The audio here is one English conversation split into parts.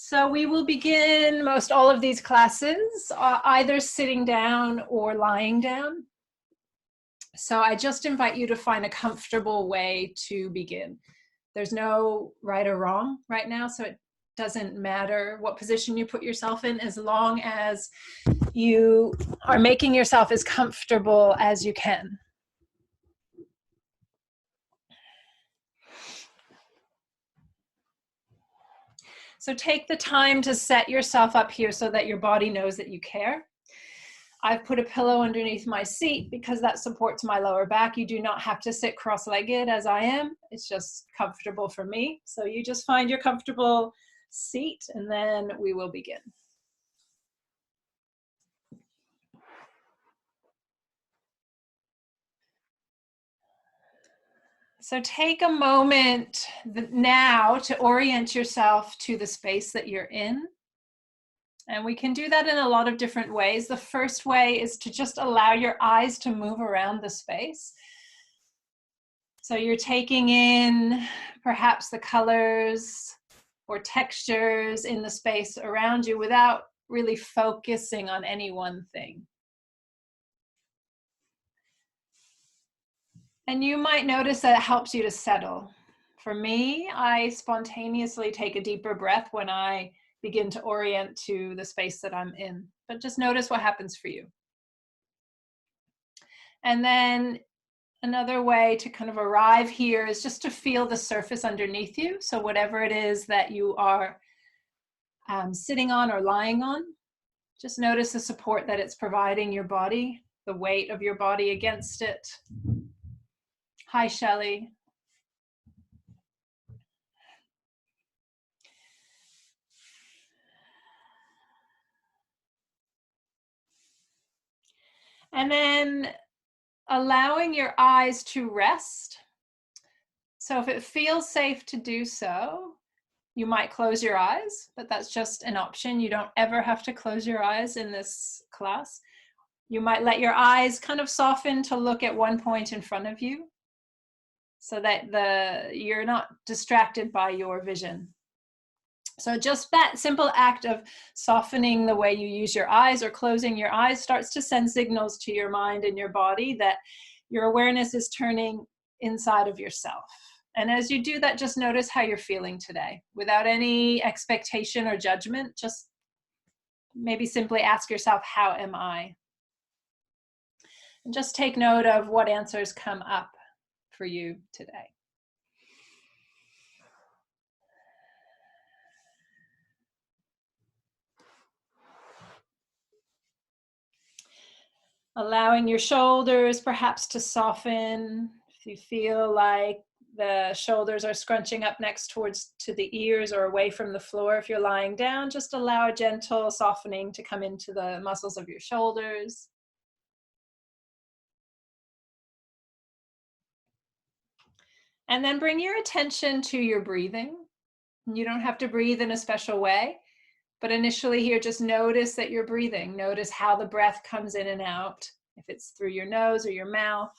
So we will begin most all of these classes either sitting down or lying down. So I just invite you to find a comfortable way to begin. There's no right or wrong right now, so it doesn't matter what position you put yourself in as long as you are making yourself as comfortable as you can. So take the time to set yourself up here so that your body knows that you care. I've put a pillow underneath my seat because that supports my lower back. You do not have to sit cross-legged as I am. It's just comfortable for me. So you just find your comfortable seat and then we will begin. So take a moment now to orient yourself to the space that you're in. And we can do that in a lot of different ways. The first way is to just allow your eyes to move around the space. So you're taking in perhaps the colors or textures in the space around you without really focusing on any one thing. And you might notice that it helps you to settle. For me, I spontaneously take a deeper breath when I begin to orient to the space that I'm in. But just notice what happens for you. And then another way to kind of arrive here is just to feel the surface underneath you. So whatever it is that you are sitting on or lying on, just notice the support that it's providing your body, the weight of your body against it. Hi, Shelley. And then allowing your eyes to rest. So if it feels safe to do so, you might close your eyes, but that's just an option. You don't ever have to close your eyes in this class. You might let your eyes kind of soften to look at one point in front of you so that you're not distracted by your vision. So just that simple act of softening the way you use your eyes or closing your eyes starts to send signals to your mind and your body that your awareness is turning inside of yourself. And as you do that, just notice how you're feeling today without any expectation or judgment. Just maybe simply ask yourself, how am I? And just take note of what answers come up for you today. Allowing your shoulders perhaps to soften. If you feel like the shoulders are scrunching up next to the ears or away from the floor, if you're lying down, just allow a gentle softening to come into the muscles of your shoulders. And then bring your attention to your breathing. You don't have to breathe in a special way, but initially here, just notice that you're breathing. Notice how the breath comes in and out, if it's through your nose or your mouth,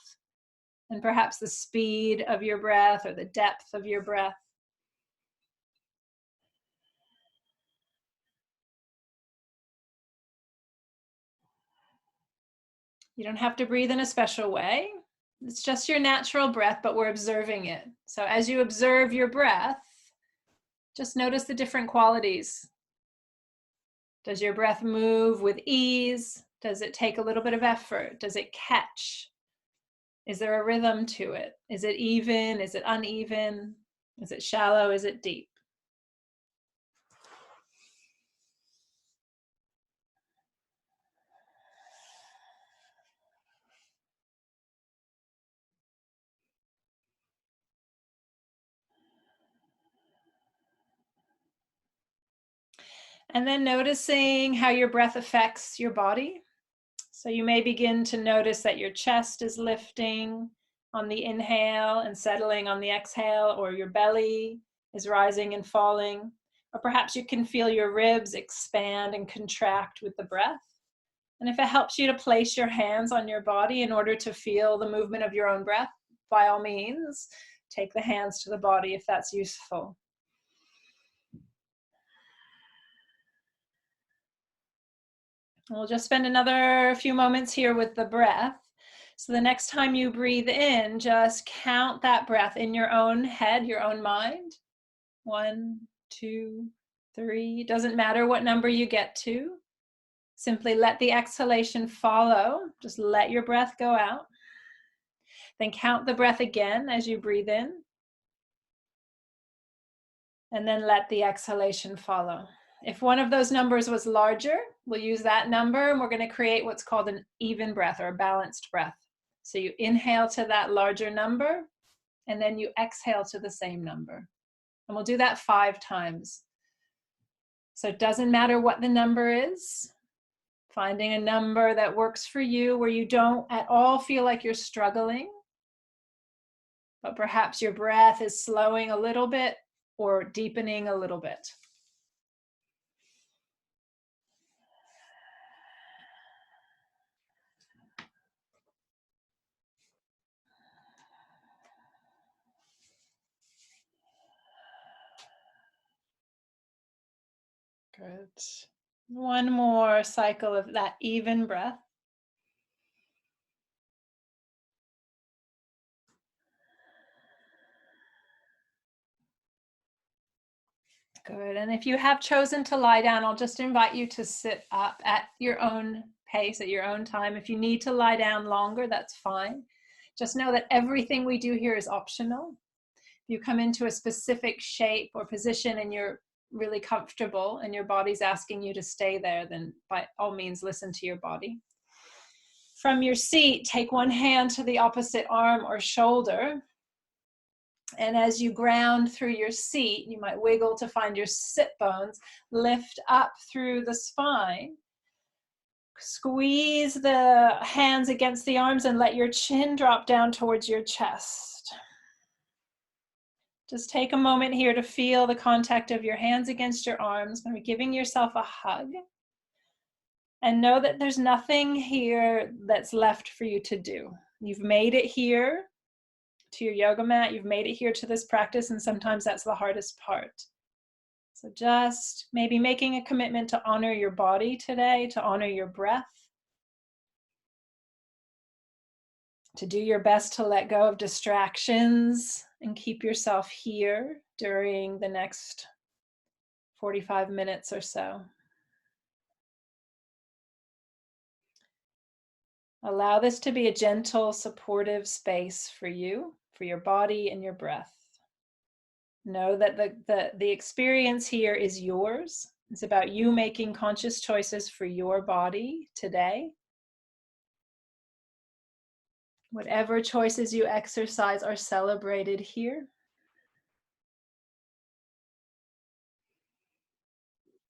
and perhaps the speed of your breath or the depth of your breath. You don't have to breathe in a special way. It's just your natural breath, but we're observing it. So as you observe your breath, just notice the different qualities. Does your breath move with ease? Does it take a little bit of effort? Does it catch? Is there a rhythm to it? Is it even? Is it uneven? Is it shallow? Is it deep? And then noticing how your breath affects your body. So you may begin to notice that your chest is lifting on the inhale and settling on the exhale, or your belly is rising and falling. Or perhaps you can feel your ribs expand and contract with the breath. And if it helps you to place your hands on your body in order to feel the movement of your own breath, by all means, take the hands to the body if that's useful. We'll just spend another few moments here with the breath. So the next time you breathe in, just count that breath in your own head, your own mind. 1, 2, 3. Doesn't matter what number you get to. Simply let the exhalation follow. Just let your breath go out. Then count the breath again as you breathe in. And then let the exhalation follow. If one of those numbers was larger, we'll use that number and we're going to create what's called an even breath or a balanced breath. So you inhale to that larger number and then you exhale to the same number. And we'll do that 5 times. So it doesn't matter what the number is, finding a number that works for you where you don't at all feel like you're struggling, but perhaps your breath is slowing a little bit or deepening a little bit. Good. One more cycle of that even breath. Good. And if you have chosen to lie down, I'll just invite you to sit up at your own pace, at your own time. If you need to lie down longer, that's fine. Just know that everything we do here is optional. If you come into a specific shape or position and you're really comfortable and your body's asking you to stay there, then by all means, listen to your body. From your seat, take one hand to the opposite arm or shoulder. And as you ground through your seat, you might wiggle to find your sit bones, lift up through the spine. Squeeze the hands against the arms and let your chin drop down towards your chest. Just take a moment here to feel the contact of your hands against your arms, maybe giving yourself a hug. And know that there's nothing here that's left for you to do. You've made it here to your yoga mat, you've made it here to this practice, and sometimes that's the hardest part. So just maybe making a commitment to honor your body today, to honor your breath, to do your best to let go of distractions and keep yourself here during the next 45 minutes or so. Allow this to be a gentle, supportive space for you, for your body and your breath. Know that the experience here is yours. It's about you making conscious choices for your body today. Whatever choices you exercise are celebrated here.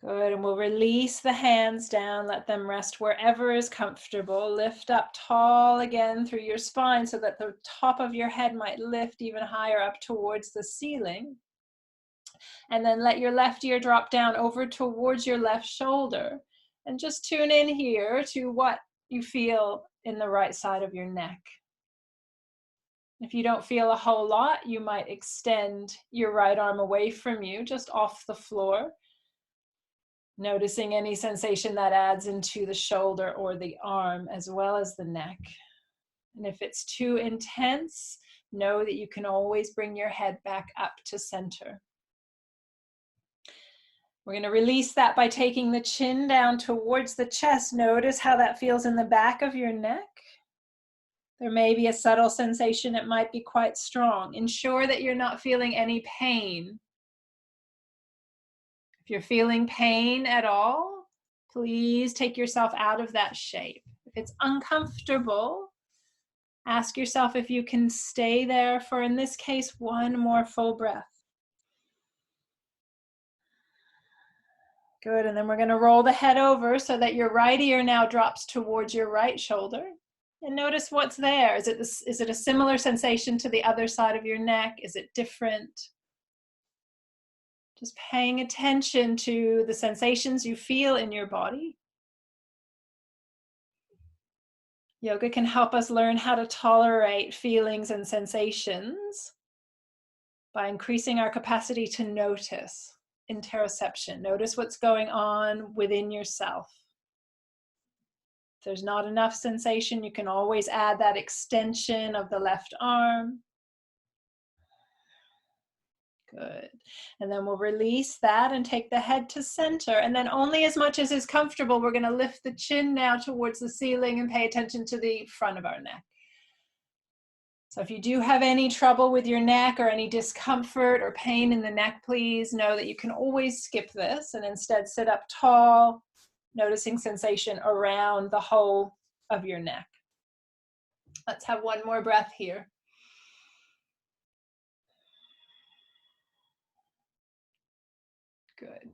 Good, and we'll release the hands down, let them rest wherever is comfortable. Lift up tall again through your spine so that the top of your head might lift even higher up towards the ceiling. And then let your left ear drop down over towards your left shoulder. And just tune in here to what you feel in the right side of your neck. If you don't feel a whole lot, you might extend your right arm away from you, just off the floor. Noticing any sensation that adds into the shoulder or the arm, as well as the neck. And if it's too intense, know that you can always bring your head back up to center. We're going to release that by taking the chin down towards the chest. Notice how that feels in the back of your neck. There may be a subtle sensation, it might be quite strong. Ensure that you're not feeling any pain. If you're feeling pain at all, please take yourself out of that shape. If it's uncomfortable, ask yourself if you can stay there for, in this case, one more full breath. Good, and then we're going to roll the head over so that your right ear now drops towards your right shoulder. And notice what's there. Is it a similar sensation to the other side of your neck? Is it different? Just paying attention to the sensations you feel in your body. Yoga can help us learn how to tolerate feelings and sensations by increasing our capacity to notice. Interoception. Notice what's going on within yourself. there's not enough sensation, you can always add that extension of the left arm. Good. And then we'll release that and take the head to center. And then only as much as is comfortable, we're going to lift the chin now towards the ceiling and pay attention to the front of our neck. So if you do have any trouble with your neck or any discomfort or pain in the neck, please know that you can always skip this and instead sit up tall, noticing sensation around the whole of your neck. Let's have one more breath here. Good.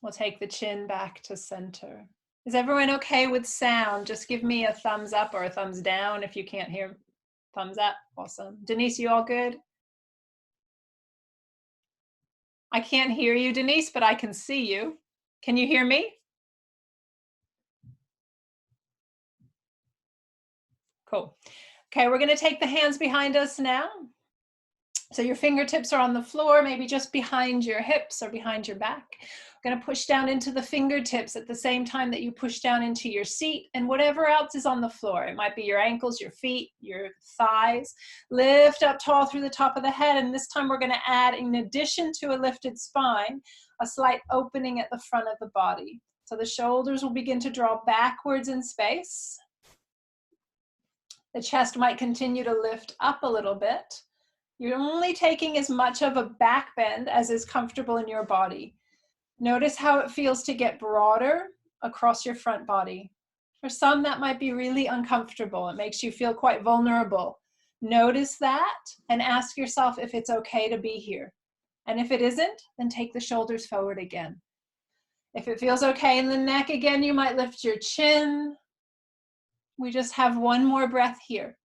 We'll take the chin back to center. Is everyone okay with sound? Just give me a thumbs up or a thumbs down if you can't hear. Thumbs up. Awesome. Denise, you all good? I can't hear you, Denise, but I can see you. Can you hear me? Cool. Okay, we're going to take the hands behind us now. So your fingertips are on the floor, maybe just behind your hips or behind your back. We're going to push down into the fingertips at the same time that you push down into your seat and whatever else is on the floor. It might be your ankles, your feet, your thighs. Lift up tall through the top of the head, and this time we're going to add, in addition to a lifted spine, a slight opening at the front of the body. So the shoulders will begin to draw backwards in space. The chest might continue to lift up a little bit. You're only taking as much of a back bend as is comfortable in your body. Notice how it feels to get broader across your front body. For some, that might be really uncomfortable. It makes you feel quite vulnerable. Notice that and ask yourself if it's okay to be here. And if it isn't, then take the shoulders forward again. If it feels okay in the neck again, you might lift your chin. We just have one more breath here.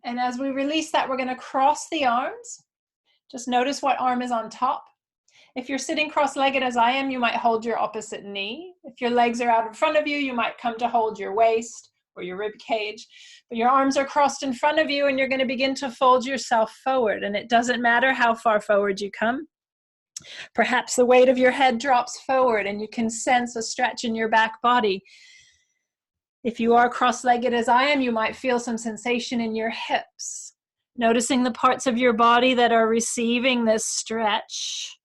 And as we release that, we're going to cross the arms. Just notice what arm is on top. If you're sitting cross-legged as I am, you might hold your opposite knee. If your legs are out in front of you, you might come to hold your waist or your rib cage. But your arms are crossed in front of you and you're going to begin to fold yourself forward. And it doesn't matter how far forward you come. Perhaps the weight of your head drops forward and you can sense a stretch in your back body. If you are cross-legged as I am, you might feel some sensation in your hips. Noticing the parts of your body that are receiving this stretch.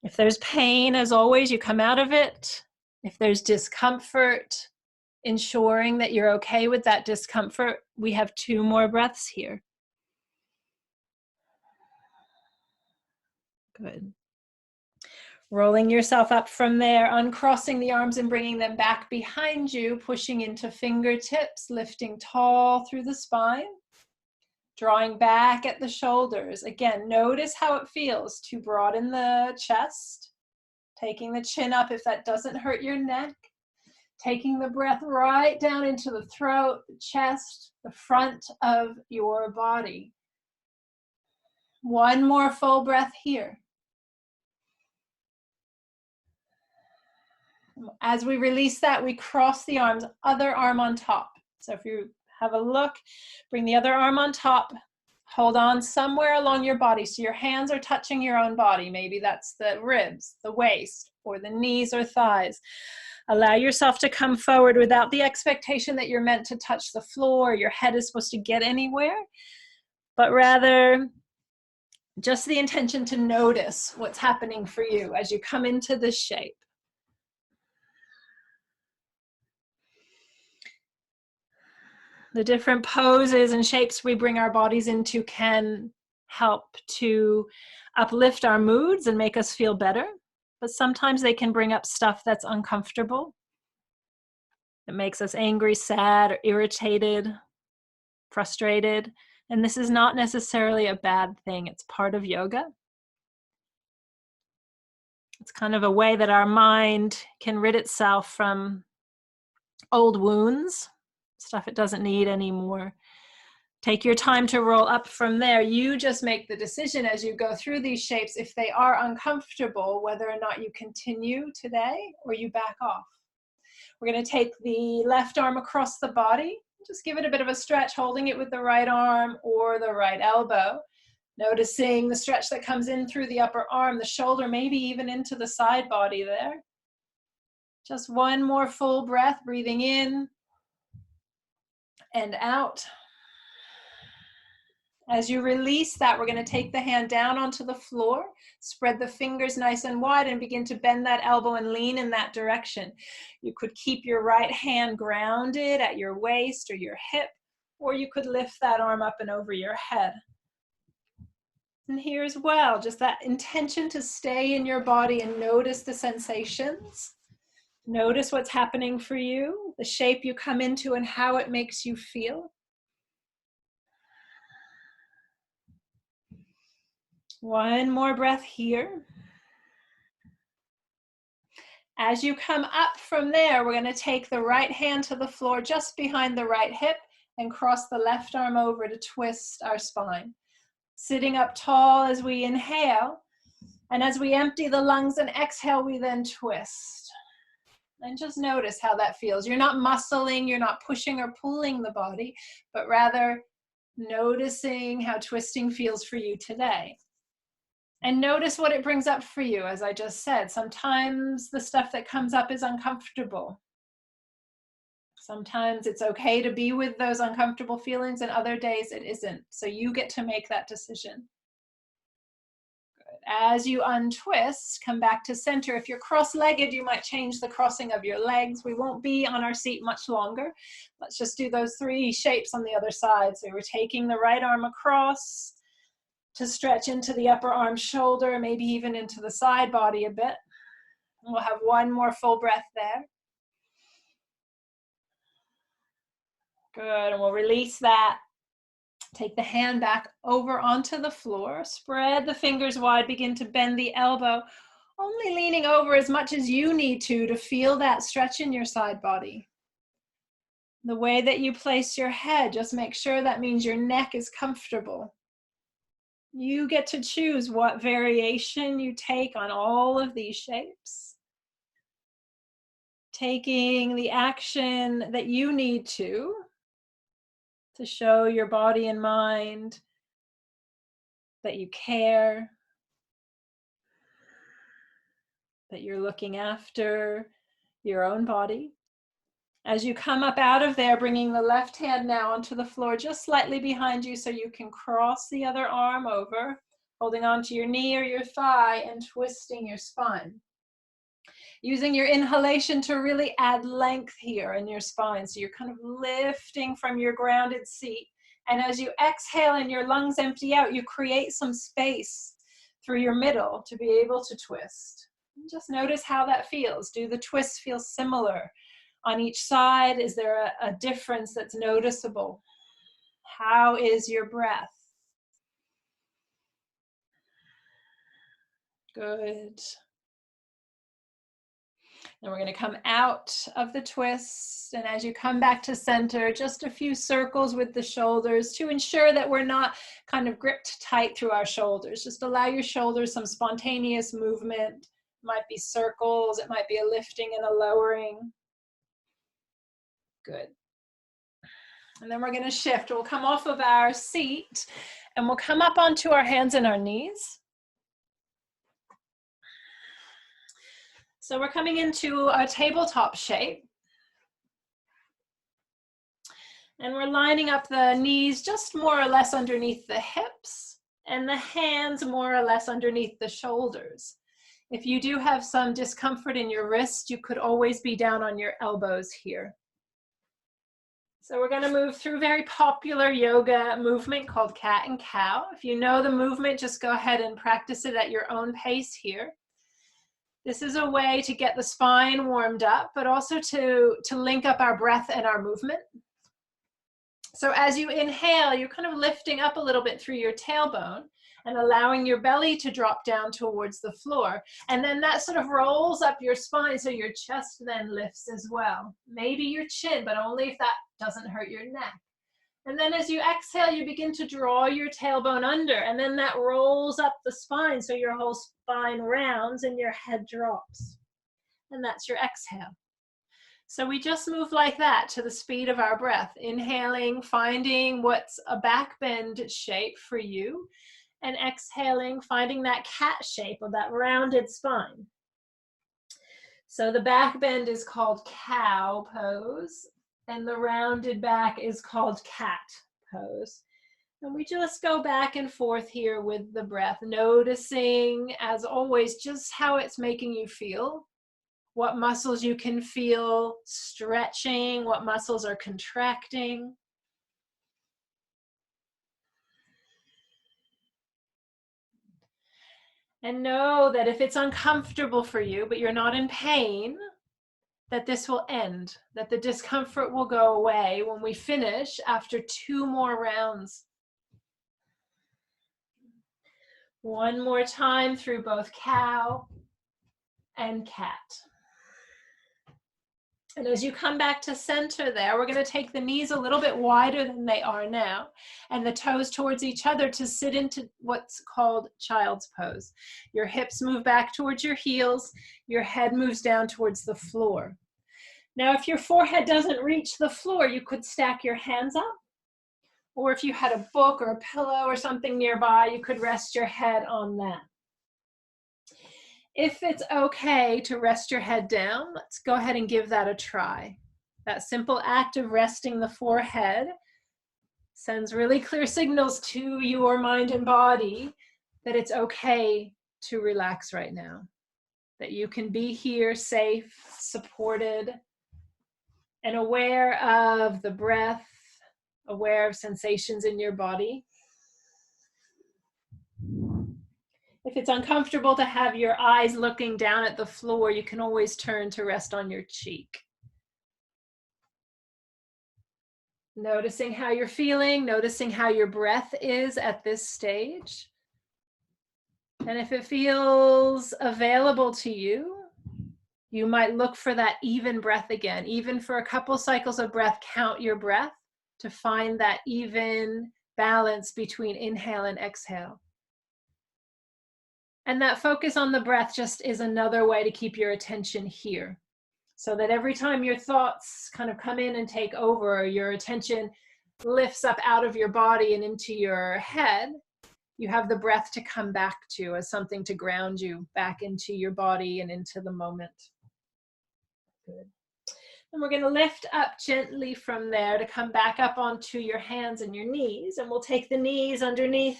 If there's pain, as always, you come out of it. If there's discomfort, ensuring that you're okay with that discomfort. We have 2 more breaths here. Good. Rolling yourself up from there, uncrossing the arms and bringing them back behind you, pushing into fingertips, lifting tall through the spine, drawing back at the shoulders. Again, notice how it feels to broaden the chest, taking the chin up if that doesn't hurt your neck, taking the breath right down into the throat, the chest, the front of your body. One more full breath here. As we release that, we cross the arms, other arm on top. So if you have a look, bring the other arm on top, hold on somewhere along your body so your hands are touching your own body. Maybe that's the ribs, the waist, or the knees or thighs. Allow yourself to come forward without the expectation that you're meant to touch the floor, your head is supposed to get anywhere, but rather just the intention to notice what's happening for you as you come into this shape. The different poses and shapes we bring our bodies into can help to uplift our moods and make us feel better, but sometimes they can bring up stuff that's uncomfortable. It makes us angry, sad, or irritated, frustrated, and this is not necessarily a bad thing. It's part of yoga. It's kind of a way that our mind can rid itself from old wounds, stuff it doesn't need anymore. Take your time to roll up from there. You just make the decision as you go through these shapes, if they are uncomfortable, whether or not you continue today or you back off. We're going to take the left arm across the body. Just give it a bit of a stretch, holding it with the right arm or the right elbow. Noticing the stretch that comes in through the upper arm, the shoulder, maybe even into the side body there. Just one more full breath, breathing in and out. As you release that, we're going to take the hand down onto the floor, spread the fingers nice and wide, and begin to bend that elbow and lean in that direction. You could keep your right hand grounded at your waist or your hip, or you could lift that arm up and over your head. And here as well, just that intention to stay in your body and notice the sensations. Notice what's happening for you, the shape you come into and how it makes you feel. One more breath here. As you come up from there, we're going to take the right hand to the floor just behind the right hip and cross the left arm over to twist our spine. Sitting up tall as we inhale, and as we empty the lungs and exhale, we then twist. And just notice how that feels. You're not muscling, you're not pushing or pulling the body, but rather noticing how twisting feels for you today. And notice what it brings up for you. As I just said, sometimes the stuff that comes up is uncomfortable. Sometimes it's okay to be with those uncomfortable feelings, and other days it isn't. So you get to make that decision. Good. As you untwist, come back to center. If you're cross-legged, you might change the crossing of your legs. We won't be on our seat much longer. Let's just do those 3 shapes on the other side. So we're taking the right arm across to stretch into the upper arm, shoulder, maybe even into the side body a bit. We'll have one more full breath there. Good, and we'll release that. Take the hand back over onto the floor. Spread the fingers wide, begin to bend the elbow, only leaning over as much as you need to feel that stretch in your side body. The way that you place your head, just make sure that means your neck is comfortable. You get to choose what variation you take on all of these shapes. Taking the action that you need to show your body and mind that you care, that you're looking after your own body. As you come up out of there, bringing the left hand now onto the floor just slightly behind you so you can cross the other arm over, holding onto your knee or your thigh and twisting your spine. Using your inhalation to really add length here in your spine. So you're kind of lifting from your grounded seat. And as you exhale and your lungs empty out, you create some space through your middle to be able to twist. And just notice how that feels. Do the twists feel similar on each side? Is there a difference that's noticeable? How is your breath? Good. And we're going to come out of the twist. And as you come back to center, just a few circles with the shoulders to ensure that we're not kind of gripped tight through our shoulders. Just allow your shoulders some spontaneous movement. It might be circles. It might be a lifting and a lowering. Good. And then we're going to shift. We'll come off of our seat and we'll come up onto our hands and our knees. So we're coming into a tabletop shape. And we're lining up the knees just more or less underneath the hips and the hands more or less underneath the shoulders. If you do have some discomfort in your wrist, you could always be down on your elbows here. So we're going to move through a very popular yoga movement called cat and cow. If you know the movement, just go ahead and practice it at your own pace here. This is a way to get the spine warmed up, but also to link up our breath and our movement. So as you inhale, you're kind of lifting up a little bit through your tailbone and allowing your belly to drop down towards the floor. And then that sort of rolls up your spine so your chest then lifts as well. Maybe your chin, but only if that doesn't hurt your neck. And then as you exhale, you begin to draw your tailbone under, and then that rolls up the spine so your whole spine rounds and your head drops. And that's your exhale. So we just move like that to the speed of our breath, inhaling, finding what's a back bend shape for you, and exhaling, finding that cat shape of that rounded spine. So the back bend is called cow pose, and the rounded back is called cat pose. And we just go back and forth here with the breath, noticing, as always, just how it's making you feel, what muscles you can feel stretching, what muscles are contracting. And know that if it's uncomfortable for you, but you're not in pain, that this will end, that the discomfort will go away when we finish after 2 more rounds. One more time through both cow and cat. And as you come back to center there, we're going to take the knees a little bit wider than they are now, and the toes towards each other to sit into what's called child's pose. Your hips move back towards your heels, your head moves down towards the floor. Now, if your forehead doesn't reach the floor, you could stack your hands up, or if you had a book or a pillow or something nearby, you could rest your head on that. If it's okay to rest your head down, let's go ahead and give that a try. That simple act of resting the forehead sends really clear signals to your mind and body that it's okay to relax right now, that you can be here safe, supported, and aware of the breath, aware of sensations in your body. If it's uncomfortable to have your eyes looking down at the floor, you can always turn to rest on your cheek. Noticing how you're feeling, noticing how your breath is at this stage. And if it feels available to you, you might look for that even breath again. Even for a couple cycles of breath, count your breath to find that even balance between inhale and exhale. And that focus on the breath just is another way to keep your attention here. So that every time your thoughts kind of come in and take over, your attention lifts up out of your body and into your head, you have the breath to come back to as something to ground you back into your body and into the moment. Good. And we're going to lift up gently from there to come back up onto your hands and your knees. And we'll take the knees underneath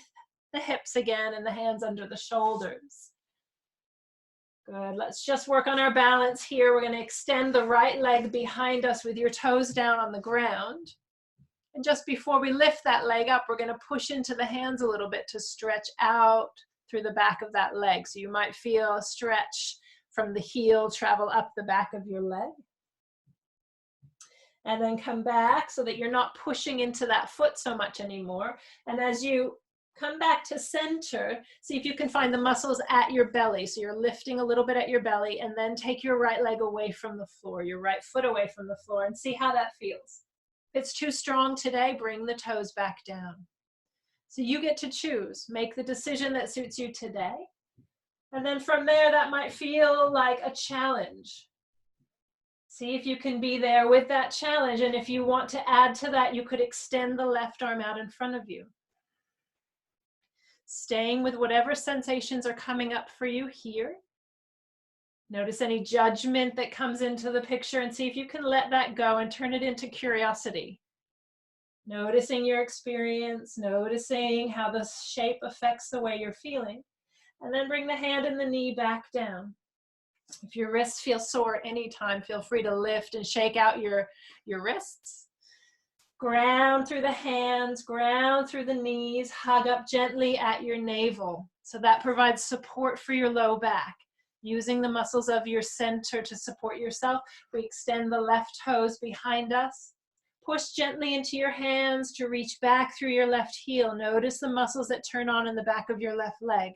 the hips again and the hands under the shoulders. Good. Let's just work on our balance here. We're going to extend the right leg behind us with your toes down on the ground. And just before we lift that leg up, we're going to push into the hands a little bit to stretch out through the back of that leg. So you might feel a stretch from the heel travel up the back of your leg. And then come back so that you're not pushing into that foot so much anymore. And as you come back to center, see if you can find the muscles at your belly. So you're lifting a little bit at your belly, and then take your right leg away from the floor, your right foot away from the floor, and see how that feels. If it's too strong today, bring the toes back down. So you get to choose, make the decision that suits you today. And then from there, that might feel like a challenge. See if you can be there with that challenge. And if you want to add to that, you could extend the left arm out in front of you. Staying with whatever sensations are coming up for you here. Notice any judgment that comes into the picture and see if you can let that go and turn it into curiosity. Noticing your experience, noticing how the shape affects the way you're feeling. And then bring the hand and the knee back down. If your wrists feel sore at any time, feel free to lift and shake out your wrists. Ground through the hands, ground through the knees, hug up gently at your navel. So that provides support for your low back. Using the muscles of your center to support yourself, we extend the left toes behind us. Push gently into your hands to reach back through your left heel. Notice the muscles that turn on in the back of your left leg.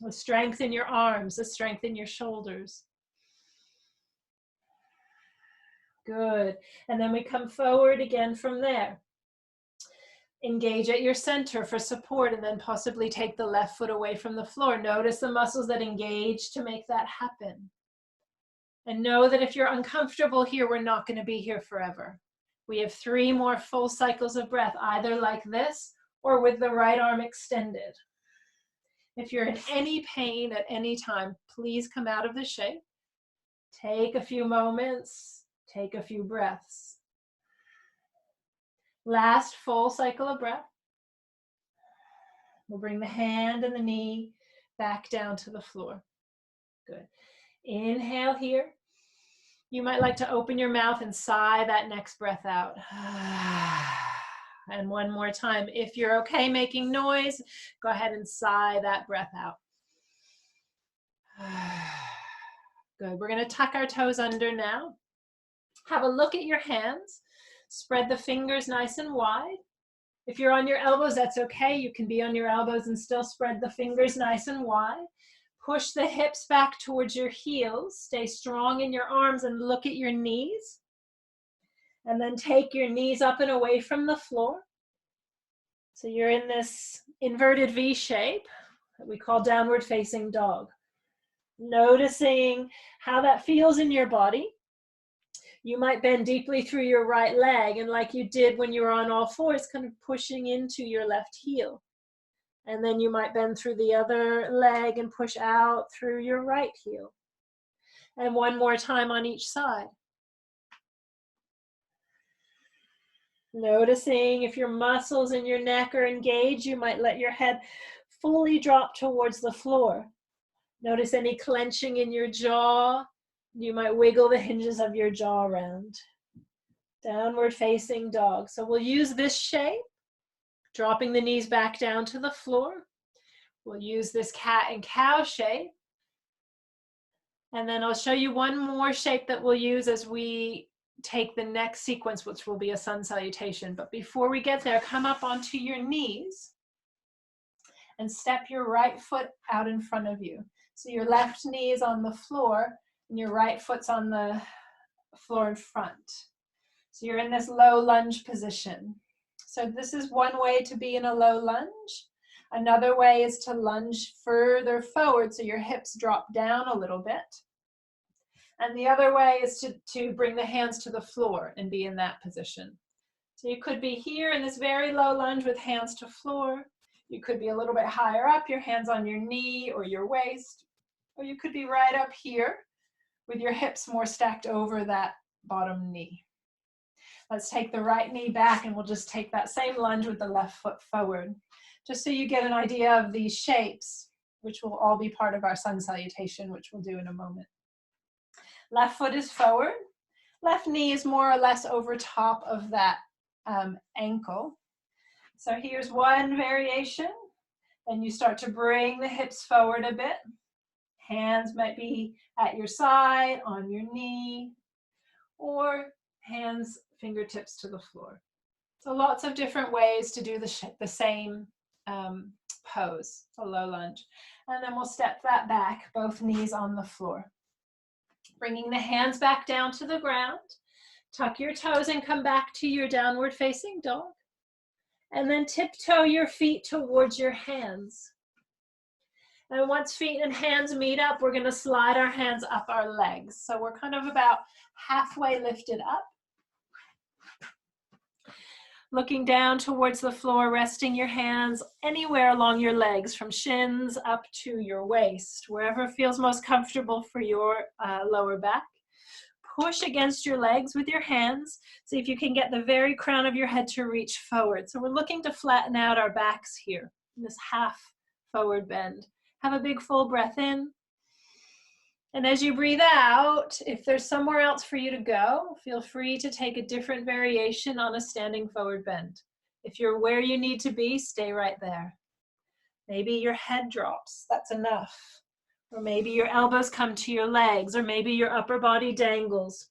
The strength in your arms, the strength in your shoulders. Good. And then we come forward again from there. Engage at your center for support, and then possibly take the left foot away from the floor. Notice the muscles that engage to make that happen. And know that if you're uncomfortable here, we're not going to be here forever. We have 3 more full cycles of breath, either like this or with the right arm extended. If you're in any pain at any time, please come out of the shape. Take a few moments, take a few breaths. Last full cycle of breath. We'll bring the hand and the knee back down to the floor. Good. Inhale here. You might like to open your mouth and sigh that next breath out. And one more time. If you're okay making noise, go ahead and sigh that breath out. Good. We're going to tuck our toes under now. Have a look at your hands. Spread the fingers nice and wide. If you're on your elbows, that's okay. You can be on your elbows and still spread the fingers nice and wide. Push the hips back towards your heels. Stay strong in your arms and look at your knees. And then take your knees up and away from the floor. So you're in this inverted V shape that we call downward facing dog. Noticing how that feels in your body. You might bend deeply through your right leg, and like you did when you were on all fours, kind of pushing into your left heel. And then you might bend through the other leg and push out through your right heel. And one more time on each side. Noticing if your muscles in your neck are engaged, you might let your head fully drop towards the floor. Notice any clenching in your jaw. You might wiggle the hinges of your jaw around. Downward facing dog. So we'll use this shape, dropping the knees back down to the floor. We'll use this cat and cow shape. And then I'll show you one more shape that we'll use as we take the next sequence, which will be a sun salutation. But before we get there, come up onto your knees and step your right foot out in front of you. So your left knee is on the floor and your right foot's on the floor in front. So you're in this low lunge position. So this is one way to be in a low lunge. Another way is to lunge further forward so your hips drop down a little bit. And the other way is to bring the hands to the floor and be in that position. So you could be here in this very low lunge with hands to floor. You could be a little bit higher up, your hands on your knee or your waist. Or you could be right up here with your hips more stacked over that bottom knee. Let's take the right knee back and we'll just take that same lunge with the left foot forward. Just so you get an idea of these shapes, which will all be part of our sun salutation, which we'll do in a moment. Left foot is forward. Left knee is more or less over top of that ankle. So here's one variation. Then you start to bring the hips forward a bit. Hands might be at your side, on your knee, or hands, fingertips to the floor. So lots of different ways to do the same pose, a low lunge. And then we'll step that back, both knees on the floor. Bringing the hands back down to the ground. Tuck your toes and come back to your downward facing dog. And then tiptoe your feet towards your hands. And once feet and hands meet up, we're going to slide our hands up our legs. So we're kind of about halfway lifted up. Looking down towards the floor, resting your hands anywhere along your legs, from shins up to your waist, wherever feels most comfortable for your lower back. Push against your legs with your hands. See if you can get the very crown of your head to reach forward. So we're looking to flatten out our backs here in this half forward bend. Have a big full breath in. And as you breathe out, if there's somewhere else for you to go, feel free to take a different variation on a standing forward bend. If you're where you need to be, stay right there. Maybe your head drops, that's enough. Or maybe your elbows come to your legs, or maybe your upper body dangles.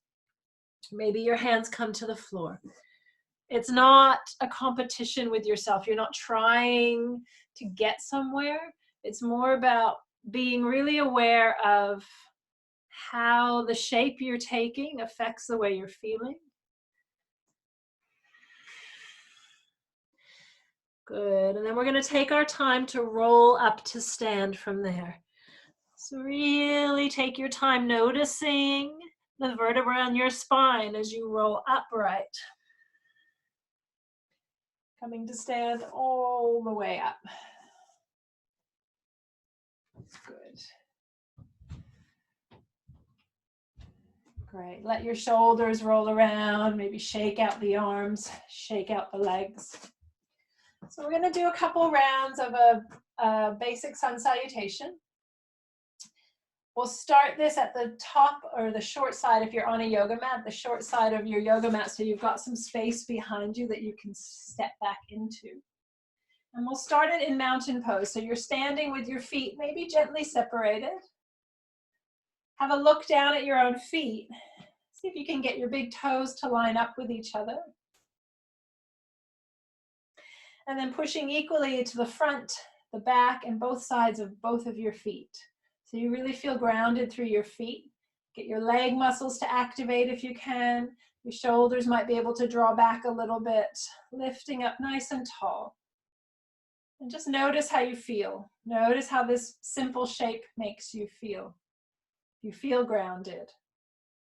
Maybe your hands come to the floor. It's not a competition with yourself. You're not trying to get somewhere. It's more about being really aware of how the shape you're taking affects the way you're feeling. Good, and then we're going to take our time to roll up to stand from there. So really take your time noticing the vertebra on your spine as you roll upright. Coming to stand all the way up. Good. Great. Let your shoulders roll around, maybe shake out the arms, shake out the legs. So we're going to do a couple rounds of a basic sun salutation. We'll start this at the top or the short side if you're on a yoga mat, the short side of your yoga mat, so you've got some space behind you that you can step back into. And we'll start it in mountain pose. So you're standing with your feet maybe gently separated. Have a look down at your own feet. See if you can get your big toes to line up with each other. And then pushing equally to the front, the back, and both sides of both of your feet. So you really feel grounded through your feet. Get your leg muscles to activate if you can. Your shoulders might be able to draw back a little bit, lifting up nice and tall. And just notice how you feel. Notice how this simple shape makes you feel. If you feel grounded,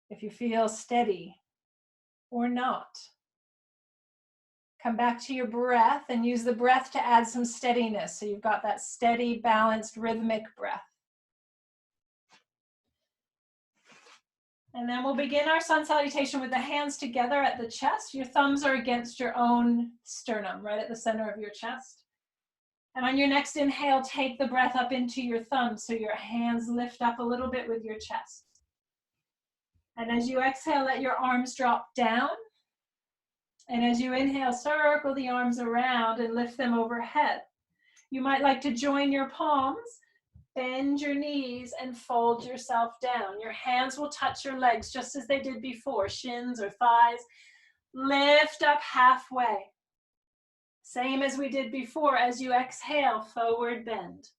if you feel steady or not. Come back to your breath and use the breath to add some steadiness. So you've got that steady, balanced, rhythmic breath. And then we'll begin our sun salutation with the hands together at the chest. Your thumbs are against your own sternum, right at the center of your chest. And on your next inhale, take the breath up into your thumbs so your hands lift up a little bit with your chest. And as you exhale, let your arms drop down. And as you inhale, circle the arms around and lift them overhead. You might like to join your palms. Bend your knees and fold yourself down. Your hands will touch your legs just as they did before, shins or thighs. Lift up halfway. Same as we did before. As you exhale, forward bend.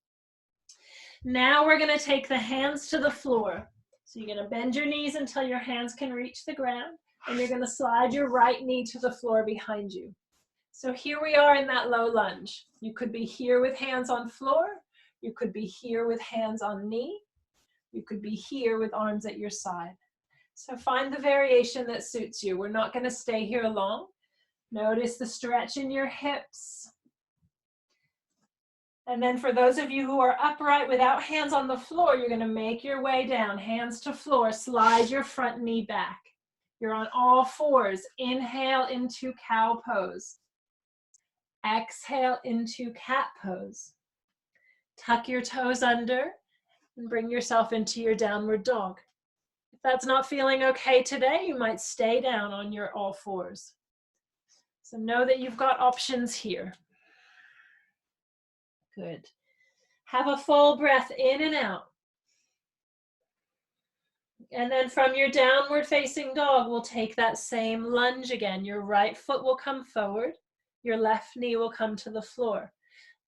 Now we're going to take the hands to the floor. So you're going to bend your knees until your hands can reach the ground, and you're going to slide your right knee to the floor behind you. So here we are in that low lunge. You could be here with hands on floor. You could be here with hands on knee. You could be here with arms at your side. So find the variation that suits you. We're not going to stay here long. Notice the stretch in your hips. And then for those of you who are upright without hands on the floor, you're going to make your way down, hands to floor, slide your front knee back. You're on all fours. Inhale into cow pose. Exhale into cat pose. Tuck your toes under and bring yourself into your downward dog. If that's not feeling okay today, you might stay down on your all fours. So know that you've got options here. Good. Have a full breath in and out. And then from your downward facing dog, we'll take that same lunge again. Your right foot will come forward. Your left knee will come to the floor.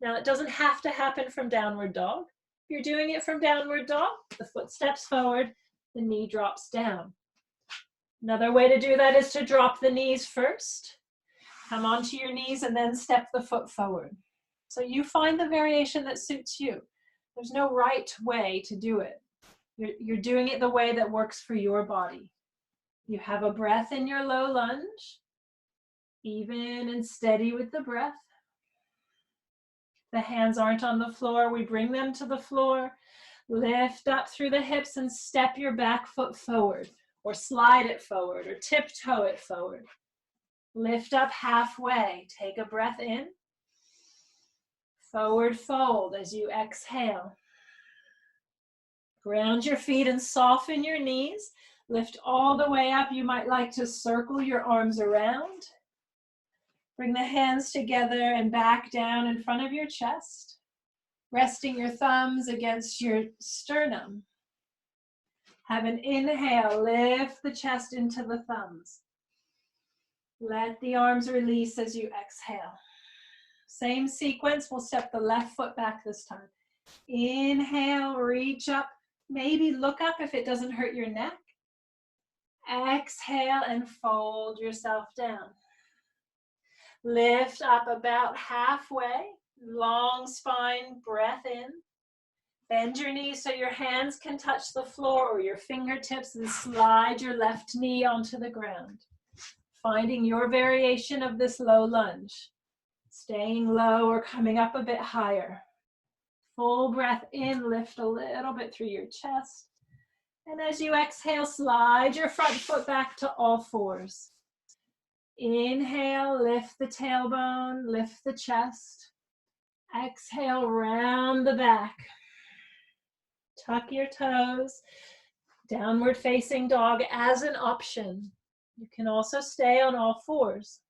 Now, it doesn't have to happen from downward dog. If you're doing it from downward dog, the foot steps forward, the knee drops down. Another way to do that is to drop the knees first. Come onto your knees and then step the foot forward. So you find the variation that suits you. There's no right way to do it. You're doing it the way that works for your body. You have a breath in your low lunge, even and steady with the breath. The hands aren't on the floor. We bring them to the floor. Lift up through the hips and step your back foot forward, or slide it forward, or tiptoe it forward. Lift up halfway. Take a breath in. Forward fold as you exhale. Ground your feet and soften your knees. Lift all the way up. You might like to circle your arms around. Bring the hands together and back down in front of your chest, resting your thumbs against your sternum. Have an inhale, lift the chest into the thumbs. Let the arms release as you exhale. Same sequence, we'll step the left foot back this time. Inhale, reach up, maybe look up if it doesn't hurt your neck. Exhale and fold yourself down. Lift up about halfway, long spine, breath in. Bend your knees so your hands can touch the floor or your fingertips, and slide your left knee onto the ground. Finding your variation of this low lunge. Staying low or coming up a bit higher. Full breath in, lift a little bit through your chest. And as you exhale, slide your front foot back to all fours. Inhale, lift the tailbone, lift the chest. Exhale, round the back. Tuck your toes. Downward facing dog as an option. You can also stay on all fours.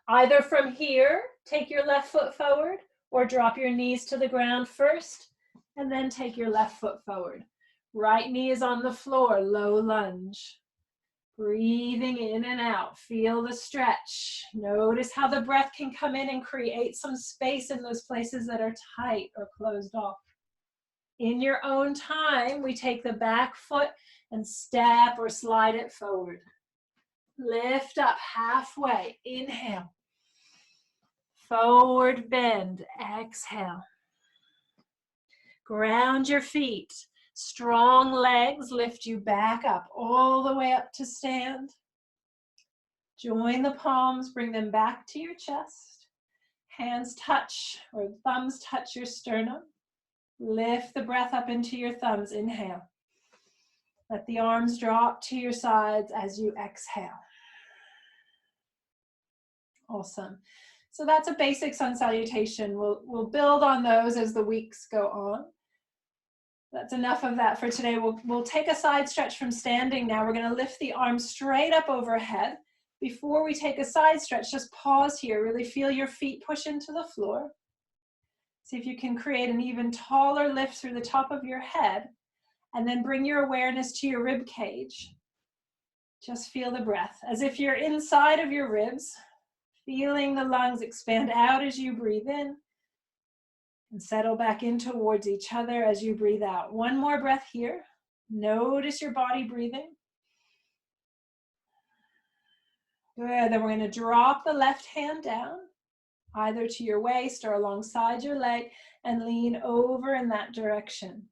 Either from here, take your left foot forward, or drop your knees to the ground first, and then take your left foot forward. Right knee is on the floor, low lunge. Breathing in and out, feel the stretch. Notice how the breath can come in and create some space in those places that are tight or closed off. In your own time, we take the back foot and step or slide it forward. Lift up halfway, inhale. Forward bend, exhale. Ground your feet. Strong legs lift you back up, all the way up to stand. Join the palms, bring them back to your chest. Hands touch, or thumbs touch your sternum. Lift the breath up into your thumbs, inhale. Let the arms drop to your sides as you exhale. Awesome. So that's a basic sun salutation. We'll build on those as the weeks go on. That's enough of that for today. We'll take a side stretch from standing now. We're going to lift the arms straight up overhead. Before we take a side stretch, just pause here. Really feel your feet push into the floor. See if you can create an even taller lift through the top of your head, and then bring your awareness to your rib cage. Just feel the breath as if you're inside of your ribs, feeling the lungs expand out as you breathe in and settle back in towards each other as you breathe out. One more breath here. Notice your body breathing. Good. Then we're going to drop the left hand down, either to your waist or alongside your leg, and lean over in that direction.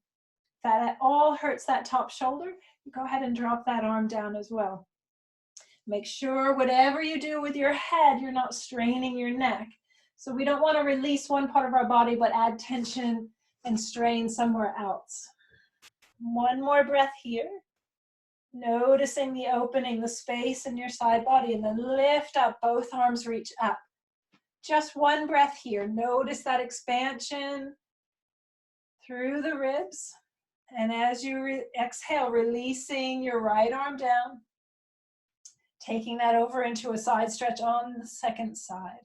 If that at all hurts that top shoulder, go ahead and drop that arm down as well. Make sure whatever you do with your head, you're not straining your neck. So we don't want to release one part of our body, but add tension and strain somewhere else. One more breath here. Noticing the opening, the space in your side body, and then lift up, both arms reach up. Just one breath here. Notice that expansion through the ribs. And as you exhale, releasing your right arm down, taking that over into a side stretch on the second side.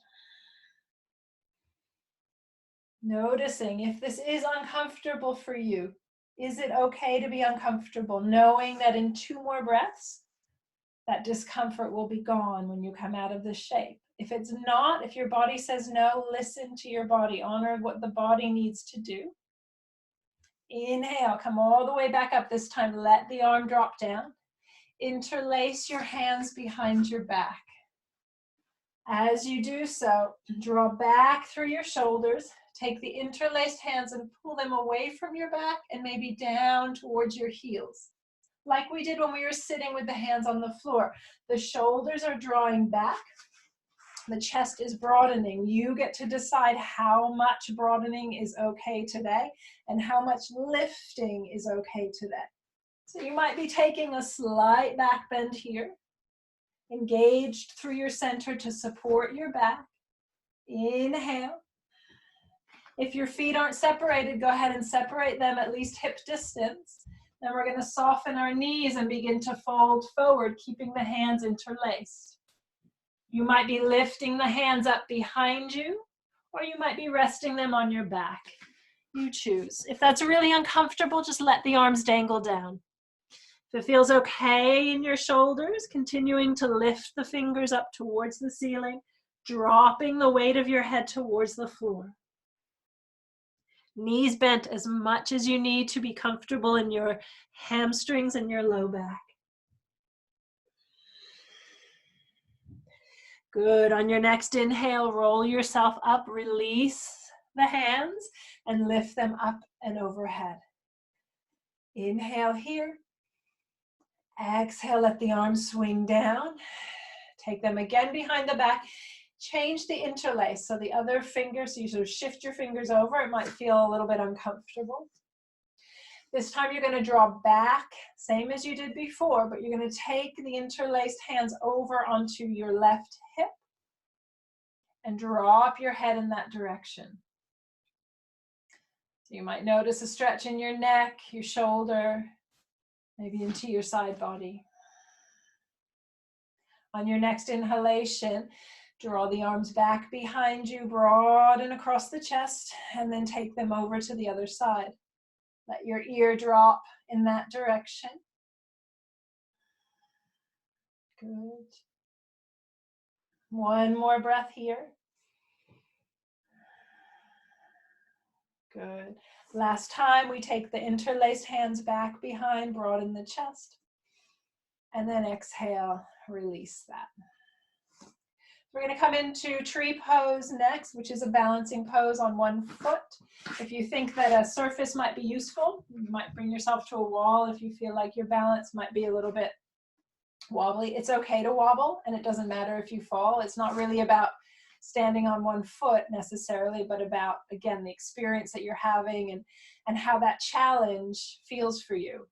Noticing if this is uncomfortable for you. Is it okay to be uncomfortable? Knowing that in 2 more breaths, that discomfort will be gone when you come out of this shape. If it's not, if your body says no, listen to your body. Honor what the body needs to do. Inhale, come all the way back up. This time, let the arm drop down. Interlace your hands behind your back. As you do so, draw back through your shoulders. Take the interlaced hands and pull them away from your back and maybe down towards your heels. Like we did when we were sitting with the hands on the floor. The shoulders are drawing back. The chest is broadening. You get to decide how much broadening is okay today and how much lifting is okay today. So you might be taking a slight back bend here. Engaged through your center to support your back. Inhale. If your feet aren't separated, go ahead and separate them at least hip distance. Then we're going to soften our knees and begin to fold forward, keeping the hands interlaced. You might be lifting the hands up behind you, or you might be resting them on your back. You choose. If that's really uncomfortable, just let the arms dangle down. If it feels okay in your shoulders, continuing to lift the fingers up towards the ceiling, dropping the weight of your head towards the floor. Knees bent as much as you need to be comfortable in your hamstrings and your low back. Good. On your next inhale, roll yourself up, release the hands, and lift them up and overhead. Inhale here. Exhale, let the arms swing down. Take them again behind the back. change the interlace. So the other finger, so you sort of shift your fingers over. It might feel a little bit uncomfortable. This time you're going to draw back, same as you did before, but you're going to take the interlaced hands over onto your left hip and draw up your head in that direction. So you might notice a stretch in your neck, your shoulder, maybe into your side body. On your next inhalation, draw the arms back behind you, broaden across the chest, and then take them over to the other side. Let your ear drop in that direction. Good. One more breath here. Good. Last time, we take the interlaced hands back behind, broaden the chest, and then exhale, release that. We're going to come into tree pose next, which is a balancing pose on one foot. If you think that a surface might be useful, you might bring yourself to a wall if you feel like your balance might be a little bit wobbly. It's okay to wobble, and it doesn't matter if you fall. It's not really about standing on one foot necessarily, but about, again, the experience that you're having and how that challenge feels for you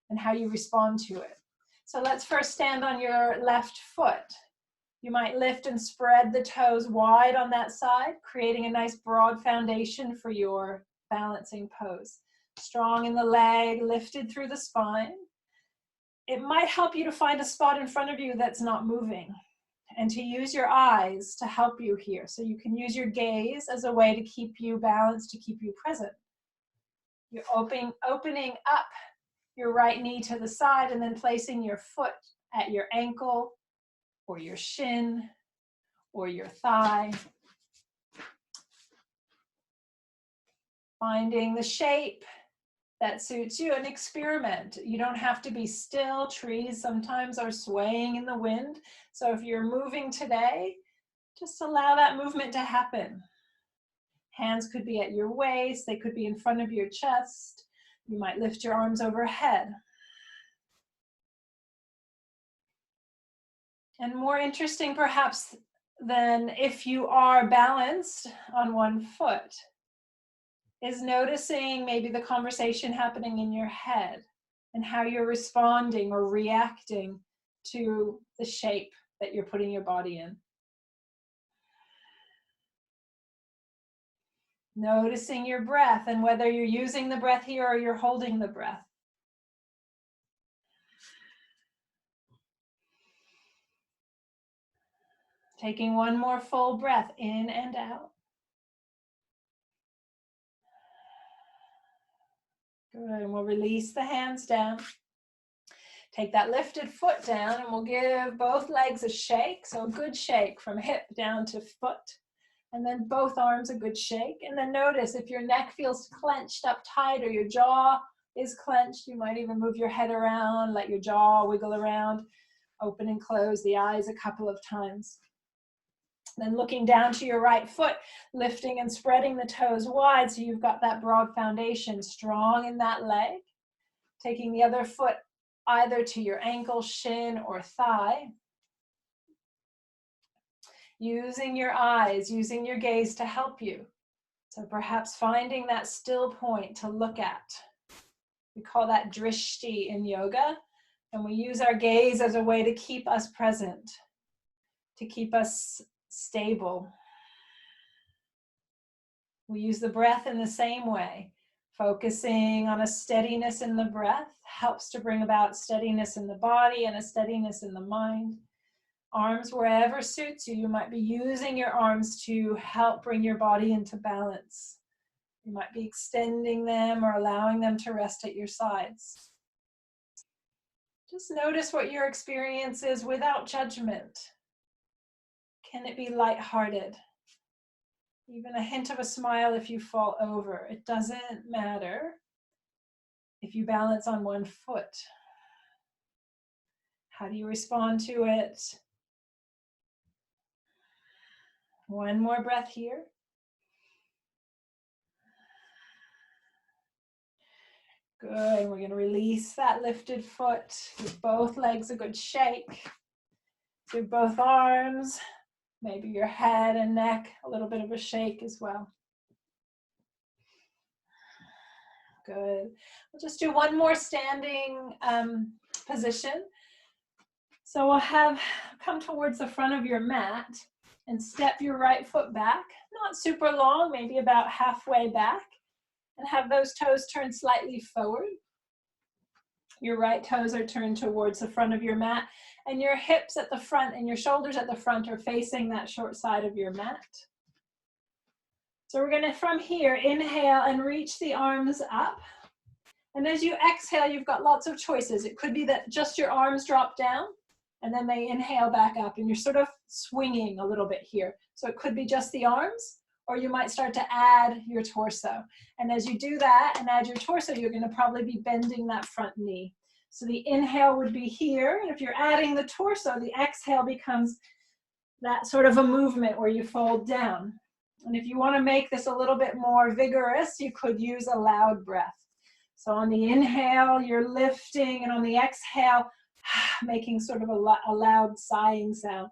and how you respond to it. So let's first stand on your left foot. You might lift and spread the toes wide on that side, creating a nice broad foundation for your balancing pose. Strong in the leg, lifted through the spine. It might help you to find a spot in front of you that's not moving and to use your eyes to help you here. So you can use your gaze as a way to keep you balanced, to keep you present. You're opening up your right knee to the side and then placing your foot at your ankle or your shin or your thigh. Finding the shape that suits you and experiment. You don't have to be still. Trees sometimes are swaying in the wind. So if you're moving today, just allow that movement to happen. Hands could be at your waist. They could be in front of your chest. You might lift your arms overhead. And more interesting perhaps than if you are balanced on one foot is noticing maybe the conversation happening in your head and how you're responding or reacting to the shape that you're putting your body in. Noticing your breath and whether you're using the breath here or you're holding the breath. Taking one more full breath in and out. Good, and we'll release the hands down. Take that lifted foot down and we'll give both legs a shake. So a good shake from hip down to foot. And then both arms a good shake. And then notice if your neck feels clenched up tight or your jaw is clenched, you might even move your head around, let your jaw wiggle around, open and close the eyes a couple of times. Then looking down to your right foot, lifting and spreading the toes wide so you've got that broad foundation strong in that leg. Taking the other foot either to your ankle, shin, or thigh. Using your eyes, using your gaze to help you. So perhaps finding that still point to look at. We call that drishti in yoga, and we use our gaze as a way to keep us present, to keep us stable. We use the breath in the same way. Focusing on a steadiness in the breath helps to bring about steadiness in the body and a steadiness in the mind. Arms wherever suits you. You might be using your arms to help bring your body into balance. You might be extending them or allowing them to rest at your sides. Just notice what your experience is without judgment. Can it be lighthearted? Even a hint of a smile if you fall over. It doesn't matter if you balance on one foot. How do you respond to it? One more breath here. Good. We're going to release that lifted foot. Give both legs a good shake. Give both arms Maybe your head and neck, a little bit of a shake as well. Good. We'll just do one more standing position. So we'll come towards the front of your mat and step your right foot back, not super long, maybe about halfway back, and have those toes turned slightly forward. Your right toes are turned towards the front of your mat, and your hips at the front and your shoulders at the front are facing that short side of your mat. So we're going to, from here, inhale and reach the arms up. And as you exhale, you've got lots of choices. It could be that just your arms drop down, and then they inhale back up, and you're sort of swinging a little bit here. So it could be just the arms, or you might start to add your torso. And as you do that and add your torso, you're going to probably be bending that front knee. So the inhale would be here, and if you're adding the torso, the exhale becomes that sort of a movement where you fold down. And if you want to make this a little bit more vigorous, you could use a loud breath. So on the inhale, you're lifting, and on the exhale, making sort of a loud sighing sound.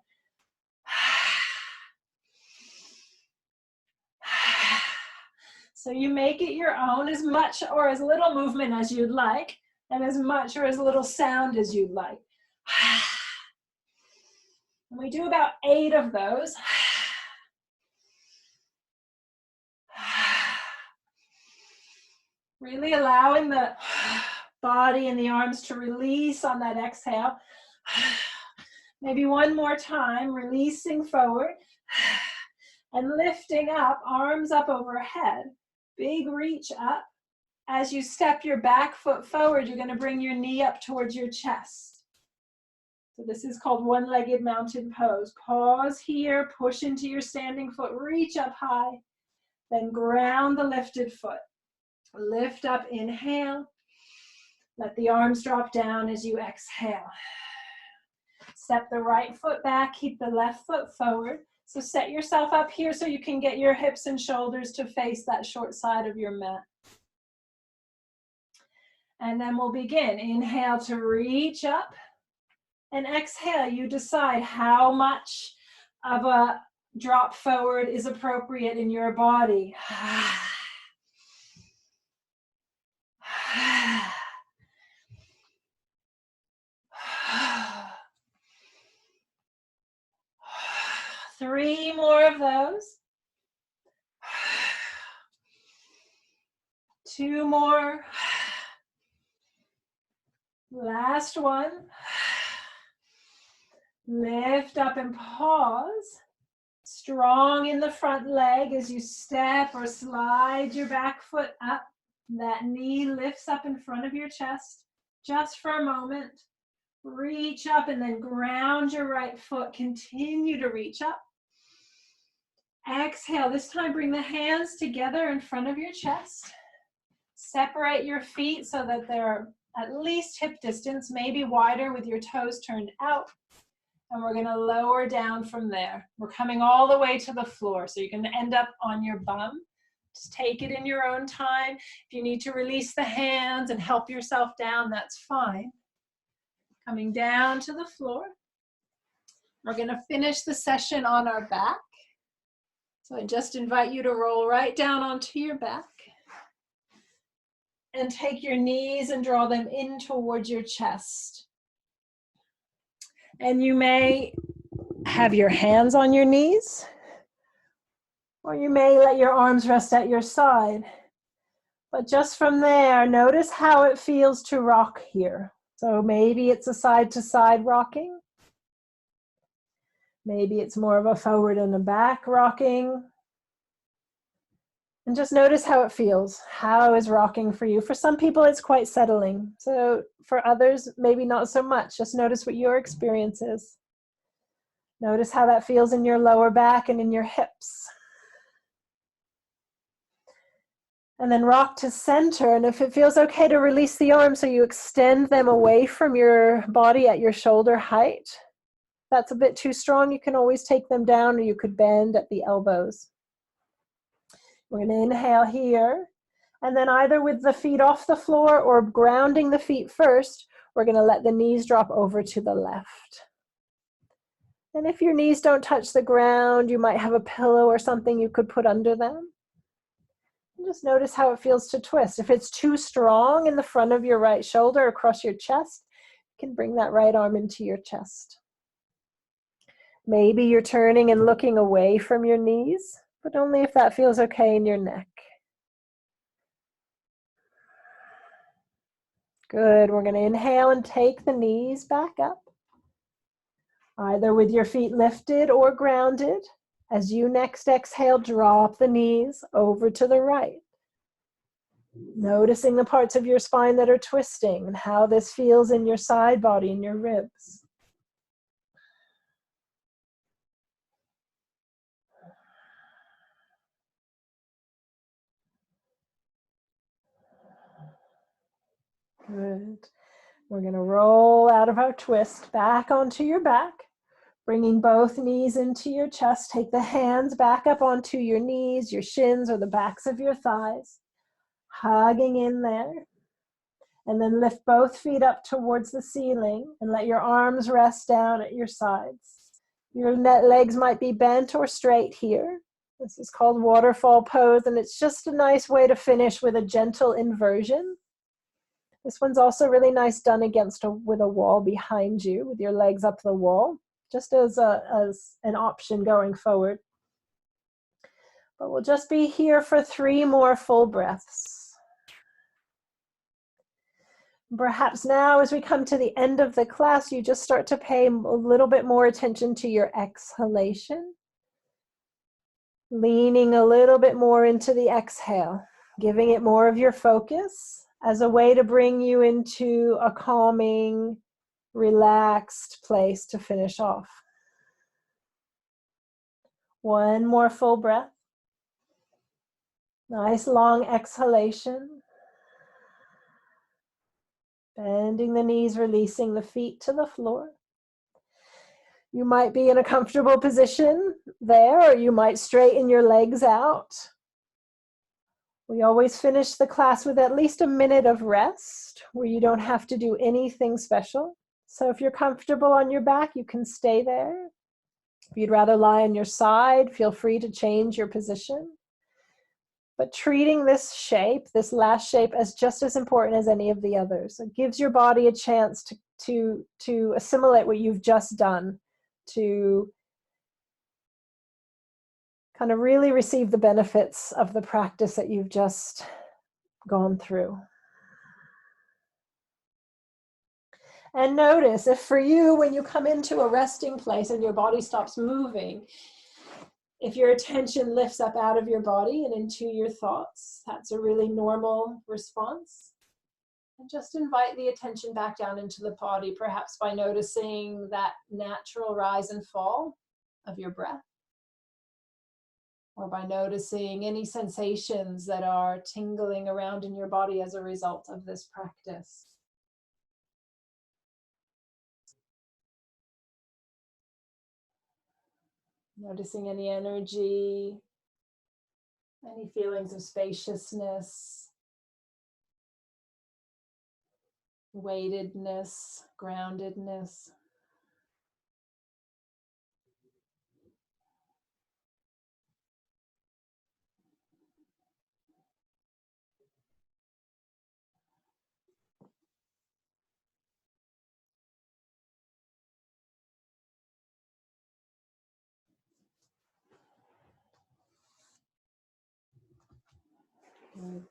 So you make it your own, as much or as little movement as you'd like, and as much or as little sound as you'd like. And we do about 8 of those. Really allowing the body and the arms to release on that exhale. Maybe one more time, releasing forward and lifting up, arms up overhead. Big reach up. As you step your back foot forward, you're going to bring your knee up towards your chest. So this is called one-legged mountain pose. Pause here, push into your standing foot, reach up high, then ground the lifted foot. Lift up, inhale. Let the arms drop down as you exhale. Step the right foot back, keep the left foot forward. So set yourself up here so you can get your hips and shoulders to face that short side of your mat. And then we'll begin. Inhale to reach up, and exhale, you decide how much of a drop forward is appropriate in your body. 3 more of those. 2 more. Last one. Lift up and pause. Strong in the front leg as you step or slide your back foot up. That knee lifts up in front of your chest just for a moment. Reach up and then ground your right foot. Continue to reach up. Exhale. This time bring the hands together in front of your chest. Separate your feet so that they're at least hip distance, maybe wider with your toes turned out. And we're going to lower down from there. We're coming all the way to the floor, so you're going to end up on your bum. Just take it in your own time. If you need to release the hands and help yourself down, that's fine. Coming down to the floor. We're going to finish the session on our back. So I just invite you to roll right down onto your back. And take your knees and draw them in towards your chest. And you may have your hands on your knees, or you may let your arms rest at your side. But just from there, notice how it feels to rock here. So maybe it's a side-to-side rocking. Maybe it's more of a forward and a back rocking. And just notice how it feels. How is rocking for you? For some people, it's quite settling. So for others, maybe not so much. Just notice what your experience is. Notice how that feels in your lower back and in your hips. And then rock to center. And if it feels okay to release the arms so you extend them away from your body at your shoulder height. If that's a bit too strong, you can always take them down, or you could bend at the elbows. We're going to inhale here, and then either with the feet off the floor or grounding the feet first, we're going to let the knees drop over to the left. And if your knees don't touch the ground, you might have a pillow or something you could put under them. And just notice how it feels to twist. If it's too strong in the front of your right shoulder across your chest, you can bring that right arm into your chest. Maybe you're turning and looking away from your knees, but only if that feels okay in your neck. Good. We're going to inhale and take the knees back up, either with your feet lifted or grounded. As you next exhale, drop the knees over to the right. Noticing the parts of your spine that are twisting and how this feels in your side body and your ribs. Good. We're going to roll out of our twist back onto your back, bringing both knees into your chest. Take the hands back up onto your knees, your shins, or the backs of your thighs, hugging in there. And then lift both feet up towards the ceiling and let your arms rest down at your sides. Your legs might be bent or straight here. This is called waterfall pose, and it's just a nice way to finish with a gentle inversion. This one's also really nice done with a wall behind you, with your legs up the wall, just as an option going forward. But we'll just be here for 3 more full breaths. Perhaps now, as we come to the end of the class, you just start to pay a little bit more attention to your exhalation. Leaning a little bit more into the exhale, giving it more of your focus as a way to bring you into a calming, relaxed place to finish off. 1 more full breath. Nice long exhalation. Bending the knees, releasing the feet to the floor. You might be in a comfortable position there, or you might straighten your legs out. We always finish the class with at least a minute of rest where you don't have to do anything special. So if you're comfortable on your back, you can stay there. If you'd rather lie on your side, feel free to change your position. But treating this shape, this last shape, as just as important as any of the others. It gives your body a chance to assimilate what you've just done, to kind of really receive the benefits of the practice that you've just gone through. And notice if for you, when you come into a resting place and your body stops moving, if your attention lifts up out of your body and into your thoughts, that's a really normal response. And just invite the attention back down into the body, perhaps by noticing that natural rise and fall of your breath, or by noticing any sensations that are tingling around in your body as a result of this practice. Noticing any energy, any feelings of spaciousness, weightedness, groundedness. Good.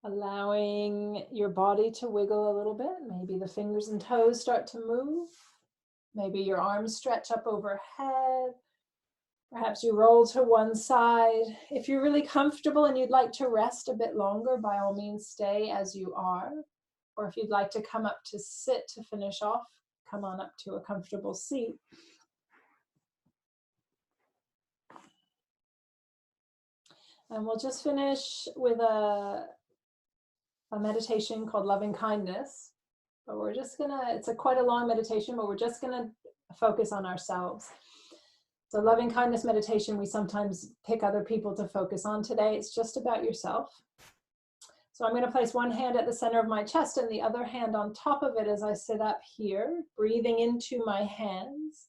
Allowing your body to wiggle a little bit. Maybe the fingers and toes start to move. Maybe your arms stretch up overhead. Perhaps you roll to one side. If you're really comfortable and you'd like to rest a bit longer, by all means stay as you are. Or if you'd like to come up to sit to finish off, come on up to a comfortable seat. And we'll just finish with a meditation called Loving Kindness. But we're just it's quite a long meditation, but we're just gonna focus on ourselves. So loving kindness meditation, we sometimes pick other people to focus on. Today, it's just about yourself. So I'm going to place one hand at the center of my chest and the other hand on top of it as I sit up here, breathing into my hands.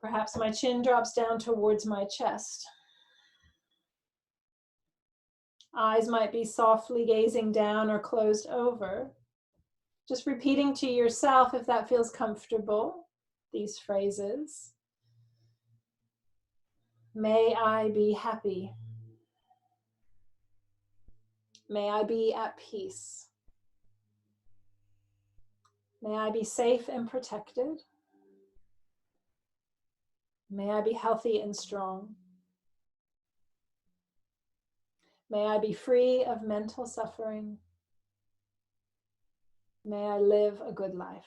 Perhaps my chin drops down towards my chest. Eyes might be softly gazing down or closed over. Just repeating to yourself, if that feels comfortable, these phrases. May I be happy. May I be at peace. May I be safe and protected. May I be healthy and strong. May I be free of mental suffering. May I live a good life.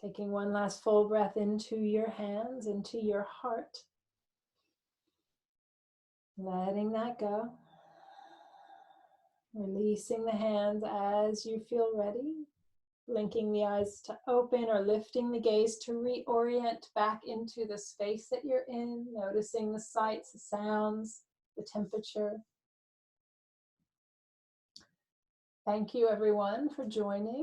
Taking one last full breath into your hands, into your heart. Letting that go. Releasing the hands as you feel ready. Blinking the eyes to open or lifting the gaze to reorient back into the space that you're in, noticing the sights, the sounds, the temperature. Thank you everyone for joining.